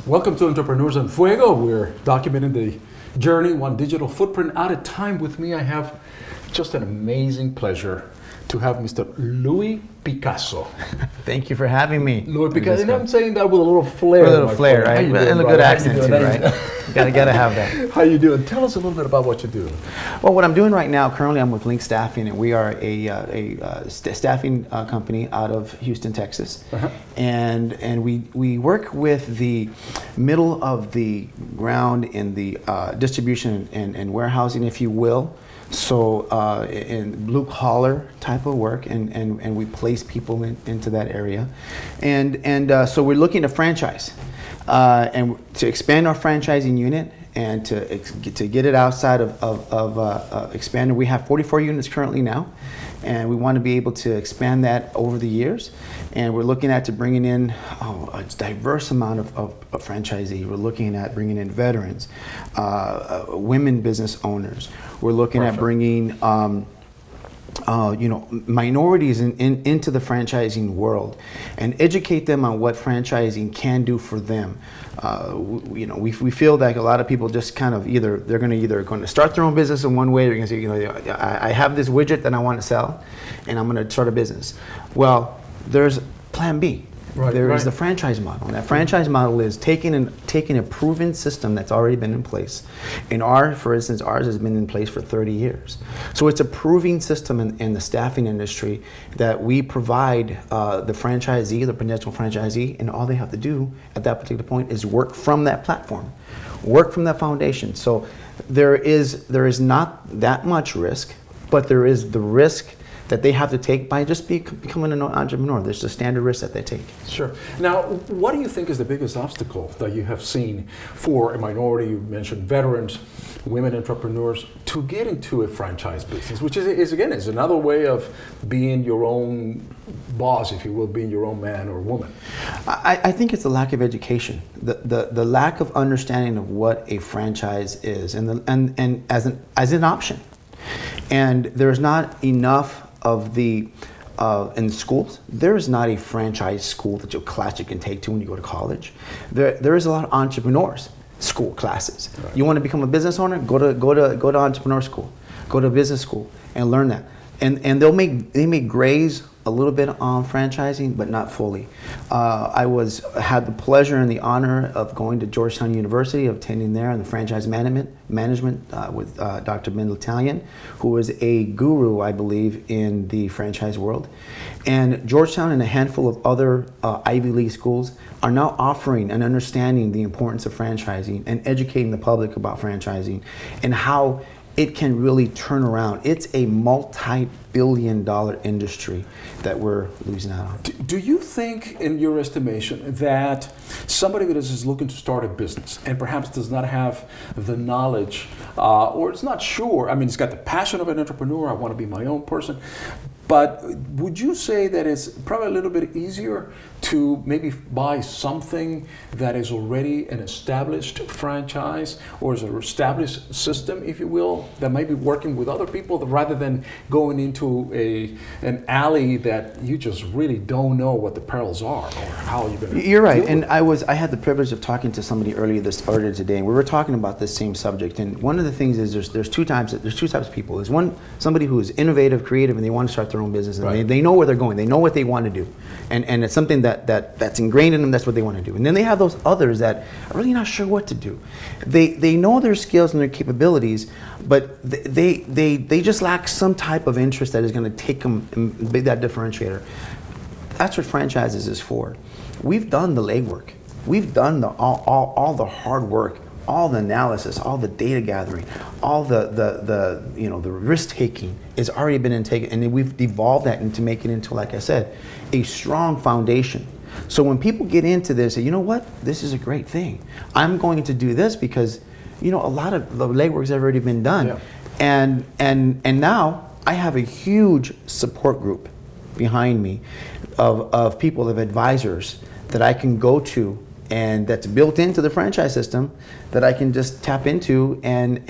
Welcome to Entrepreneurs on Fuego. We're documenting the journey one digital footprint at a time. With me, I have just an amazing pleasure to have Mr. Louie Picazo. Thank you for having me. Louie Picazo, and I'm saying that with a little flair. A little flair, right? And a good accent too, right? Gotta have that. How you doing? Tell us a little bit about what you do. Well, what I'm doing right now, currently I'm with Link Staffing, and we are a staffing company out of Houston, Texas. And we work with the middle of the ground in the distribution and warehousing, if you will. So in blue collar type of work, and we place people into that area, and so we're looking to franchise, and to expand our franchising unit and to get it outside of expanding. We have 44 units currently now, and we want to be able to expand that over the years. And we're looking at bringing in a diverse amount of franchisees. We're looking at bringing in veterans, women business owners. We're looking at bringing minorities into the franchising world and educate them on what franchising can do for them. We feel like a lot of people just kind of they're going to start their own business in one way. They're going to say, I have this widget that I want to sell, and I'm going to start a business. Well, there's plan B. There is the franchise model. And that franchise model is taking a proven system that's already been in place. For instance, ours has been in place for 30 years. So it's a proving system in the staffing industry that we provide the franchisee, the potential franchisee, and all they have to do at that particular point is work from that platform, work from that foundation. So there is not that much risk, but there is the risk that they have to take by just becoming an entrepreneur. There's a standard risk that they take. Sure. Now, what do you think is the biggest obstacle that you have seen for a minority? You mentioned veterans, women entrepreneurs, to get into a franchise business, which is another way of being your own boss, if you will, being your own man or woman. I think it's a lack of education, the lack of understanding of what a franchise is, and as an option. And there's not enough of in schools. There is not a franchise school that you can take to when you go to college. There is a lot of entrepreneurs school classes. Right. You want to become a business owner? Go to entrepreneur school, go to business school, and learn that. And they may graze a little bit on franchising, but not fully. I had the pleasure and the honor of going to Georgetown University, of attending there in the franchise management with Dr. Ben Italian, who is a guru, I believe, in the franchise world. And Georgetown and a handful of other Ivy League schools are now offering and understanding the importance of franchising and educating the public about franchising and how it can really turn around. It's a multi-billion-dollar industry that we're losing out on. Do you think, in your estimation, that somebody that is looking to start a business and perhaps does not have the knowledge or is not sure, it's got the passion of an entrepreneur, I want to be my own person, but would you say that it's probably a little bit easier to maybe buy something that is already an established franchise or is an established system, if you will, that might be working with other people rather than going into an alley that you just really don't know what the perils are or how you're going to You're right, and I had the privilege of talking to somebody earlier today, and we were talking about this same subject. And one of the things is there's two types of people. There's somebody who is innovative, creative, and they want to start their own business, and they know where they're going, they know what they want to do, and it's something that's ingrained in them. That's what they want to do. And then they have those others that are really not sure what to do. They know their skills and their capabilities, but they just lack some type of interest that is going to take them and be that differentiator. That's what franchises is for. We've done the legwork. We've done all the hard work, all the analysis, all the data gathering, all the risk taking has already been taken, and then we've devolved that into making it into, like I said, a strong foundation. So when people get into this, say, you know what, this is a great thing. I'm going to do this because, a lot of the legwork's already been done, and now I have a huge support group behind me of people, of advisors that I can go to, and that's built into the franchise system that I can just tap into, and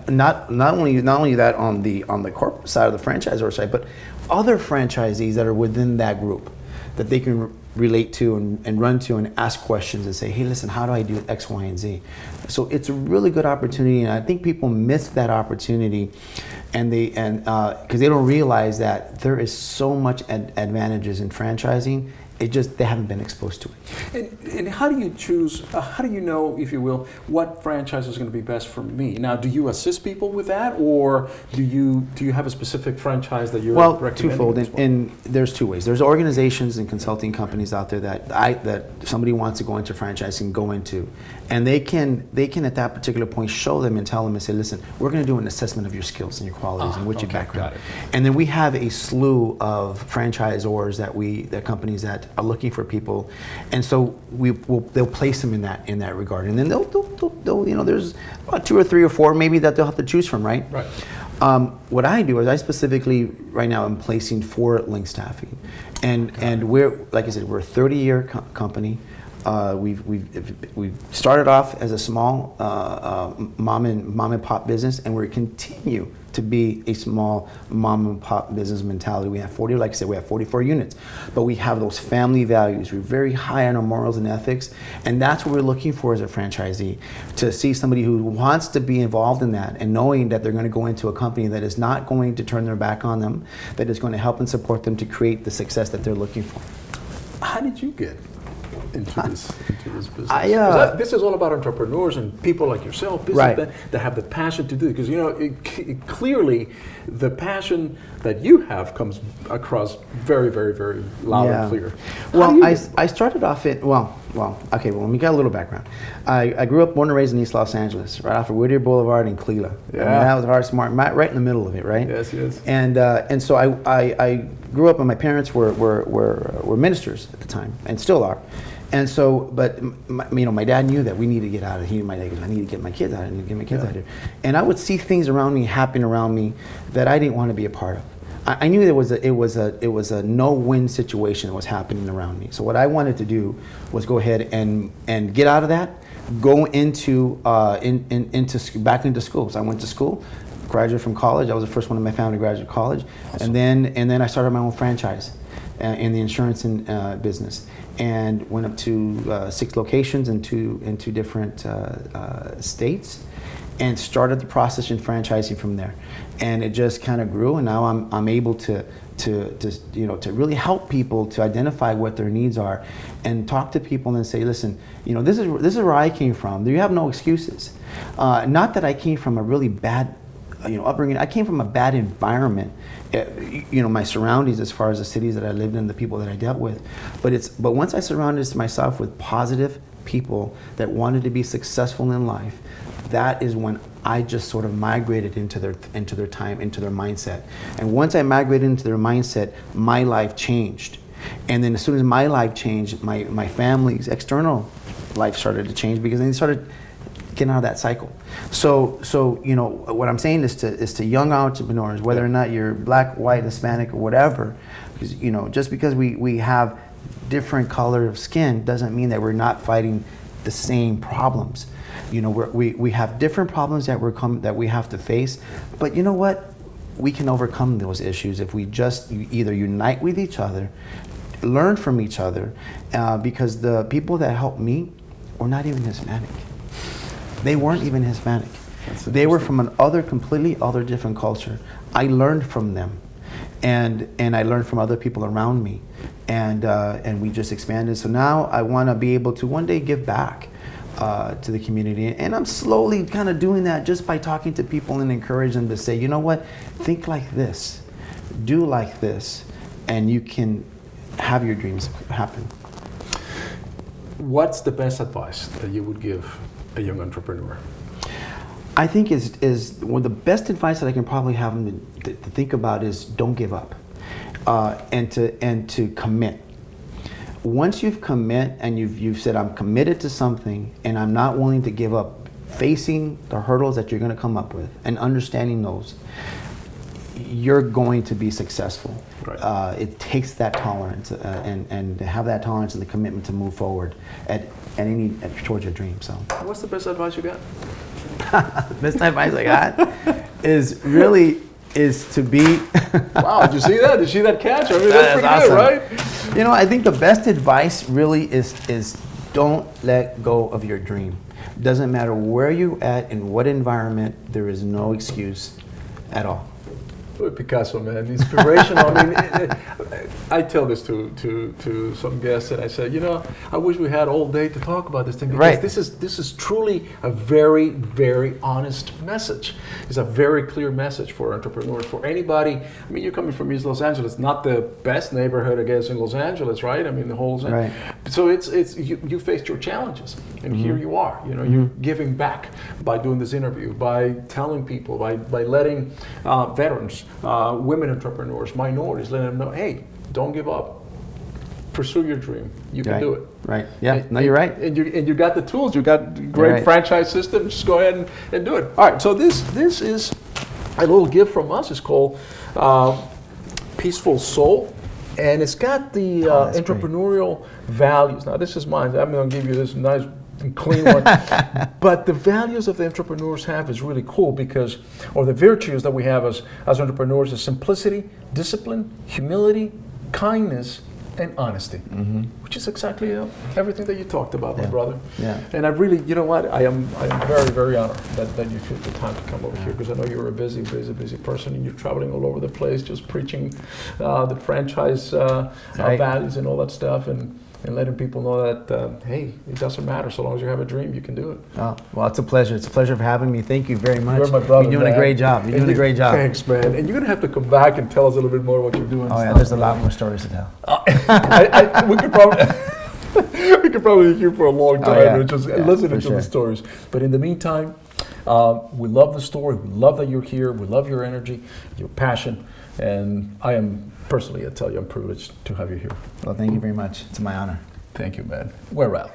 not only that on the corporate side of the franchisor side, but other franchisees that are within that group that they can relate to and run to and ask questions and say, hey, listen, how do I do X, Y, and Z? So it's a really good opportunity, and I think people miss that opportunity, and because they don't realize that there is so much advantages in franchising. They haven't been exposed to it. And how do you choose, how do you know, if you will, what franchise is going to be best for me? Now, do you assist people with that, or do you have a specific franchise that you're recommending? Twofold, and there's two ways. There's organizations and consulting companies out there that somebody wants to go into franchising, go into, and they can at that particular point show them and tell them and say, listen, we're going to do an assessment of your skills and your qualities and what your background. And then we have a slew of franchisors that companies that are looking for people, and so they'll place them in that regard, and then they'll there's about 2 or 3 or 4 maybe that they'll have to choose from, right? Right. What I do is I specifically right now am placing for Link Staffing, and we're, like I said, we're a 30-year company. We've started off as a small mom and pop business, and we continue to be a small mom and pop business mentality. We have 44 units, but we have those family values. We're very high on our morals and ethics, and that's what we're looking for as a franchisee, to see somebody who wants to be involved in that, and knowing that they're going to go into a company that is not going to turn their back on them, that is going to help and support them to create the success that they're looking for. How did you get into this business? This is all about entrepreneurs and people like yourself, that have the passion to do it. Because clearly, the passion that you have comes across very, very, very loud and clear. Well, I started off let me get a little background. I grew up, born and raised in East Los Angeles, right off of Whittier Boulevard in Cleveland. Yeah. I mean, that was hard, smart, right in the middle of it, right? Yes, yes. And so I grew up, and my parents were ministers at the time, and still are. And so, but my dad knew that we needed to get out of here. My dad goes, I need to get my kids out. I need to get my kids out of here. And I would see things around me, happening around me, that I didn't want to be a part of. I knew it was a no-win situation that was happening around me. So what I wanted to do was go ahead and get out of that, go into back into school. So I went to school, graduated from college. I was the first one in my family to graduate college, awesome. and then I started my own franchise in the insurance business, and went up to 6 locations in two different states, and started the process in franchising from there. And it just kind of grew, and now I'm able to really help people to identify what their needs are, and talk to people and say, listen, this is where I came from. You have no excuses. Not that I came from a really bad upbringing. I came from a bad environment, my surroundings, as far as the cities that I lived in, the people that I dealt with. But once I surrounded myself with positive people that wanted to be successful in life, that is when I just sort of migrated into their time, into their mindset. And once I migrated into their mindset, my life changed. And then as soon as my life changed, my family's external life started to change, because then they started getting out of that cycle. So what I'm saying is to young entrepreneurs, whether or not you're black, white, Hispanic, or whatever, because just because we have different color of skin doesn't mean that we're not fighting the same problems. We have different problems that we have to face, but you know what? We can overcome those issues if we just either unite with each other, learn from each other, because the people that helped me were not even Hispanic. They weren't even Hispanic. They were from completely other different culture. I learned from them, and I learned from other people around me, and we just expanded. So now I want to be able to one day give back to the community, and I'm slowly kind of doing that just by talking to people and encourage them to say, you know what, think like this, do like this, and you can have your dreams happen. What's the best advice that you would give a young entrepreneur? I think is one of the best advice that I can probably have them to think about is don't give up, and to commit. Once you've commit and you've said I'm committed to something and I'm not willing to give up, facing the hurdles that you're going to come up with and understanding those, you're going to be successful. Right. It takes that tolerance and to have that tolerance and the commitment to move forward towards your dream. So, what's the best advice you got? The best advice I got is to be. Wow! Did you see that? Did you see that catch? I mean, that's pretty awesome. good, right? You know, I think the best advice really is don't let go of your dream. Doesn't matter where you're at, in what environment, there is no excuse at all. Louie Picazo, man, inspirational. I mean, I tell this to some guests, and I said, you know, I wish we had all day to talk about this thing, because Right. this is truly a very, very honest message. It's a very clear message for entrepreneurs, for anybody. I mean, you're coming from East Los Angeles, not the best neighborhood, I guess, in Los Angeles, right? I mean, the whole Right. So it's you faced your challenges, and here you are. You know, you're giving back by doing this interview, by telling people, by letting veterans. Women entrepreneurs, minorities, letting them know, hey, don't give up. Pursue your dream. You can Right. do it. Right. Yeah. No, you're right. And you got the tools. You got great Right. franchise system. Just go ahead and do it. All right. So this is a little gift from us. It's called Peaceful Soul, and it's got the that's great. entrepreneurial values. Now this is mine. I'm going to give you this nice and clean one. But the values that the entrepreneurs have is really cool, because, or the virtues that we have as entrepreneurs, is simplicity, discipline, humility, kindness, and honesty, which is exactly everything that you talked about, my brother. Yeah. And I really, you know what, I am very, very honored that you took the time to come over here, because I know you're a busy person, and you're traveling all over the place, just preaching the franchise Right. values and all that stuff, and letting people know that, hey, it doesn't matter. So long as you have a dream, you can do it. Oh, well, it's a pleasure. It's a pleasure for having me. Thank you very much. You're my brother, You're doing man. a great job. You're doing a great job. Thanks, man. And you're going to have to come back and tell us a little bit more what you're doing. Oh, yeah, there's a lot more stories to tell. We could probably we could probably be here for a long time, yeah. just Yeah, listening for to sure. the stories. But in the meantime, we love the story. We love that you're here. We love your energy, your passion. And I am personally, I tell you, I'm privileged to have you here. Well, thank you very much. It's my honor. Thank you, man. We're out.